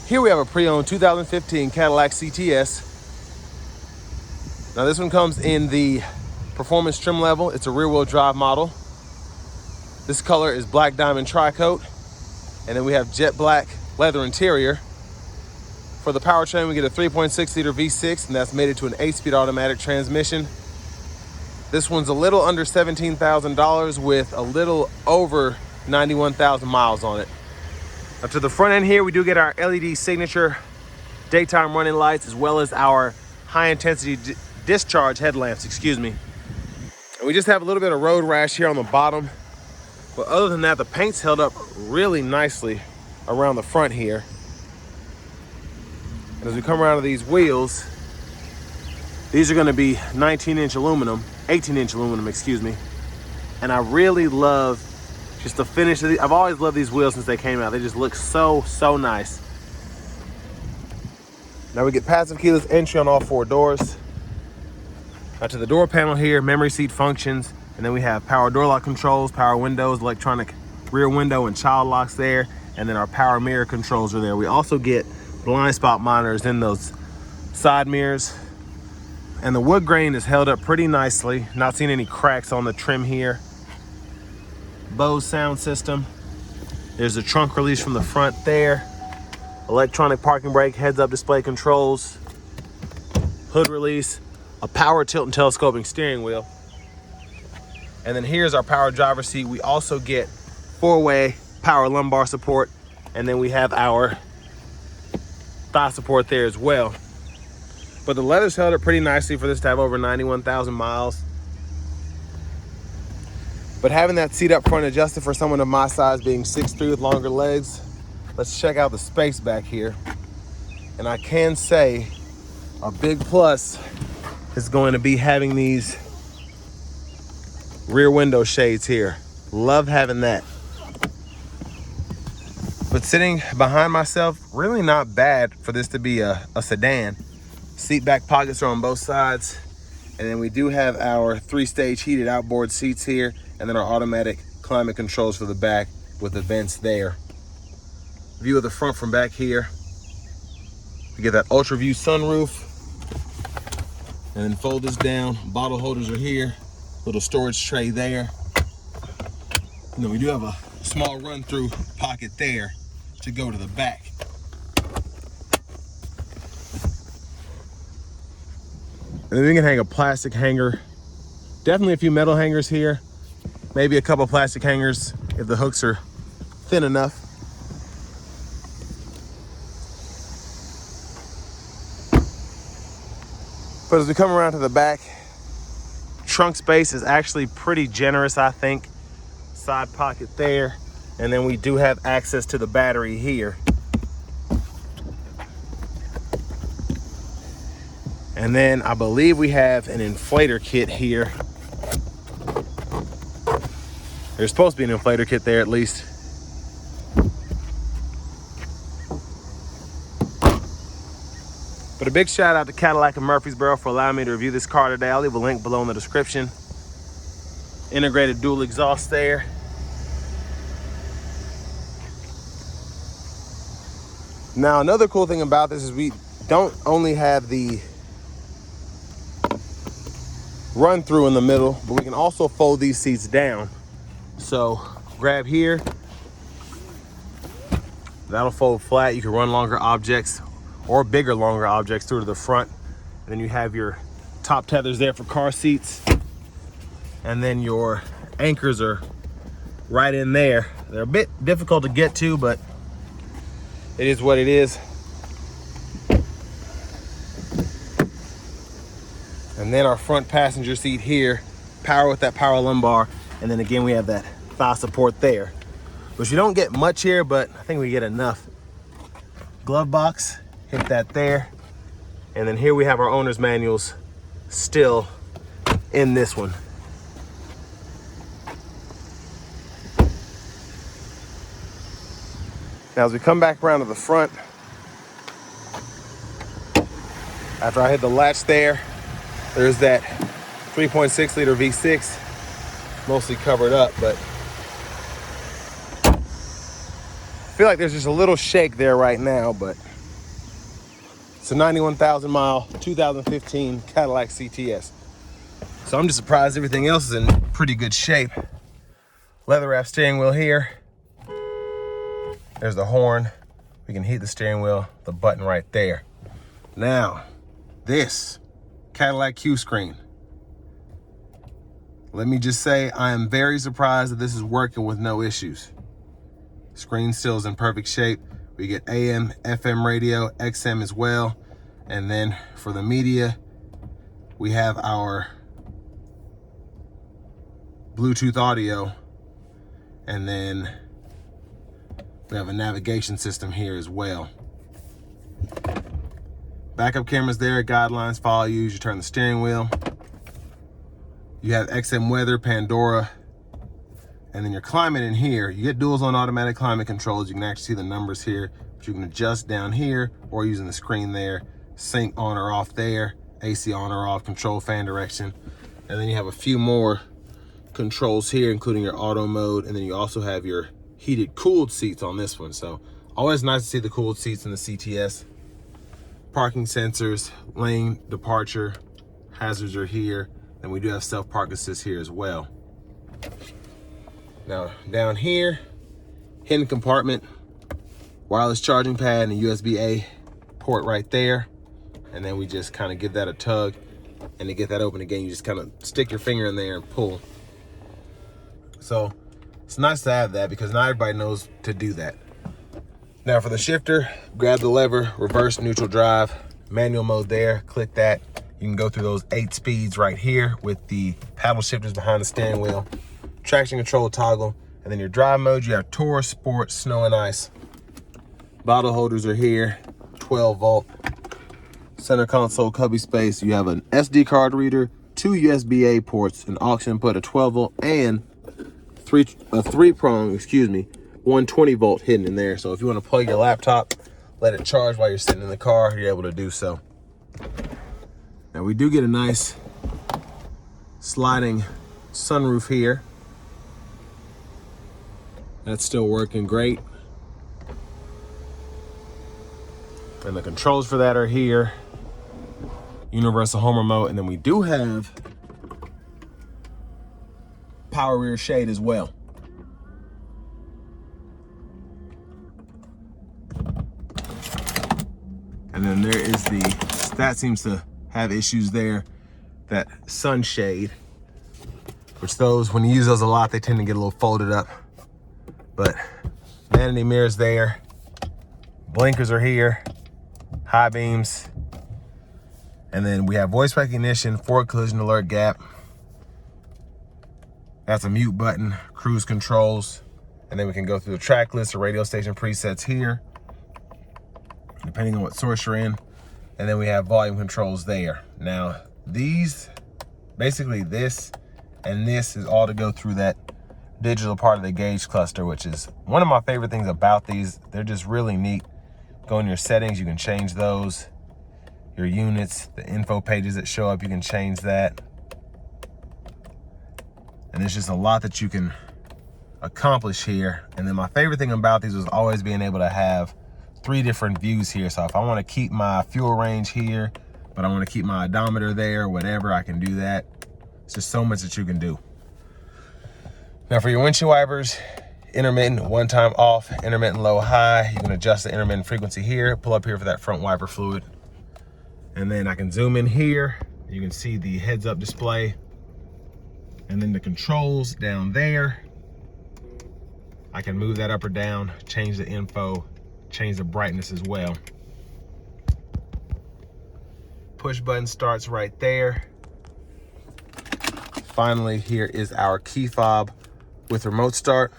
Here we have a pre-owned 2015 Cadillac CTS. Now this one comes in the performance trim level. It's a rear-wheel drive model. This color is black diamond tri-coat, and then we have jet black leather interior. For the powertrain, we get a 3.6 liter V6, and that's mated to an 8-speed automatic transmission. This one's a little under $17,000 with a little over 91,000 miles on it. Now to the front end here, we do get our LED signature daytime running lights, as well as our high intensity discharge headlamps, And we just have a little bit of road rash here on the bottom. But other than that, the paint's held up really nicely around the front here. And as we come around to these wheels, these are gonna be 18-inch aluminum, And I really love just the finish of these. I've always loved these wheels since they came out. They just look so nice. Now we get passive keyless entry on all 4 doors. Now to the door panel here, memory seat functions, and then we have power door lock controls, power windows, electronic rear window and child locks there, and then our power mirror controls are there. We also get blind spot monitors in those side mirrors. And the wood grain is held up pretty nicely. Not seeing any cracks on the trim here. Bose sound system. There's a trunk release from the front there. Electronic parking brake, heads-up display controls, hood release, a power tilt and telescoping steering wheel. And then here's our power driver's seat. We also get 4-way power lumbar support, and then we have our thigh support there as well. But the leather's held up pretty nicely for this to have over 91,000 miles. But having that seat up front adjusted for someone of my size, being 6'3" with longer legs, let's check out the space back here. And I can say a big plus is going to be having these rear window shades here. Love having that. But sitting behind myself, really not bad for this to be a sedan. Seat back pockets are on both sides. And then we do have our 3-stage heated outboard seats here, and then our automatic climate controls for the back with the vents there. View of the front from back here. We get that ultra view sunroof. And then fold this down. Bottle holders are here. Little storage tray there. And then we do have a small run-through pocket there to go to the back. And then we can hang a plastic hanger. Definitely a few metal hangers here. Maybe a couple plastic hangers if the hooks are thin enough. But as we come around to the back, trunk space is actually pretty generous, I think. Side pocket there. And then we do have access to the battery here. And then I believe we have an inflator kit here. There's supposed to be an inflator kit there at least. But a big shout out to Cadillac of Murfreesboro for allowing me to review this car today. I'll leave a link below in the description. Integrated dual exhaust there. Now another cool thing about this is we don't only have the run through in the middle, but we can also fold these seats down. So grab here, that'll fold flat. You can run longer objects or bigger, longer objects through to the front. And then you have your top tethers there for car seats. And then your anchors are right in there. They're a bit difficult to get to, but it is what it is. And then our front passenger seat here, power with that power lumbar. And then again, we have that thigh support there, which you don't get much here, but I think we get enough. Glove box, hit that there. And then here we have our owner's manuals still in this one. Now as we come back around to the front, after I hit the latch there, there's that 3.6 liter V6, mostly covered up, but I feel like there's just a little shake there right now, but It's a 91,000 mile 2015 Cadillac CTS. So I'm just surprised everything else is in pretty good shape. Leather wrap steering wheel here. There's the horn. We can heat the steering wheel, the button right there. Now, this Cadillac Q screen. Let me just say, I am very surprised that this is working with no issues. Screen still is in perfect shape. We get AM, FM radio, XM as well. And then for the media, we have our Bluetooth audio. And then we have a navigation system here as well. Backup cameras there, guidelines, follow you as you turn the steering wheel. You have XM weather, Pandora, and then your climate in here. You get dual zone automatic climate controls. You can actually see the numbers here, but you can adjust down here or using the screen there. Sync on or off there, AC on or off, control fan direction. And then you have a few more controls here, including your auto mode. And then you also have your heated cooled seats on this one. So always nice to see the cooled seats in the CTS. Parking sensors, lane departure, hazards are here. And we do have self-park assist here as well. Now down here, hidden compartment, wireless charging pad and a USB-A port right there. And then we just kind of give that a tug. And to get that open again, you just kind of stick your finger in there and pull. So it's nice to have that because not everybody knows to do that. Now for the shifter, grab the lever, reverse, neutral drive, manual mode there, click that. You can go through those 8 speeds right here with the paddle shifters behind the steering wheel, traction control toggle, and then your drive mode, you have Tour, Sport, Snow and Ice. Bottle holders are here, 12 volt. Center console cubby space. You have an SD card reader, 2 USB-A ports, an aux input, a 12 volt, and a three-prong, 120 volt hidden in there. So if you want to plug your laptop, let it charge while you're sitting in the car, you're able to do so. Now we do get a nice sliding sunroof here. That's still working great. And the controls for that are here. Universal home remote, and then we do have power rear shade as well. And then there is that seems to have issues there, that sunshade, which those, when you use those a lot, they tend to get a little folded up. But vanity mirrors there, blinkers are here, high beams, and then we have voice recognition, forward collision alert gap. That's a mute button, cruise controls, and then we can go through the track list or radio station presets here, depending on what source you're in. And then we have volume controls there. Now these, basically this and this is all to go through that digital part of the gauge cluster, which is one of my favorite things about these. They're just really neat. Go in your settings, you can change those. Your units, the info pages that show up, you can change that. And there's just a lot that you can accomplish here. And then my favorite thing about these was always being able to have 3 different views here. So if I want to keep my fuel range here, but I want to keep my odometer there, whatever, I can do that. It's just so much that you can do. Now for your windshield wipers, intermittent, one time off, intermittent low high. You can adjust the intermittent frequency here, pull up here for that front wiper fluid. And then I can zoom in here. You can see the heads up display. And then the controls down there. I can move that up or down, change the info, change the brightness as well. Push button starts right there. Finally, here is our key fob with remote start.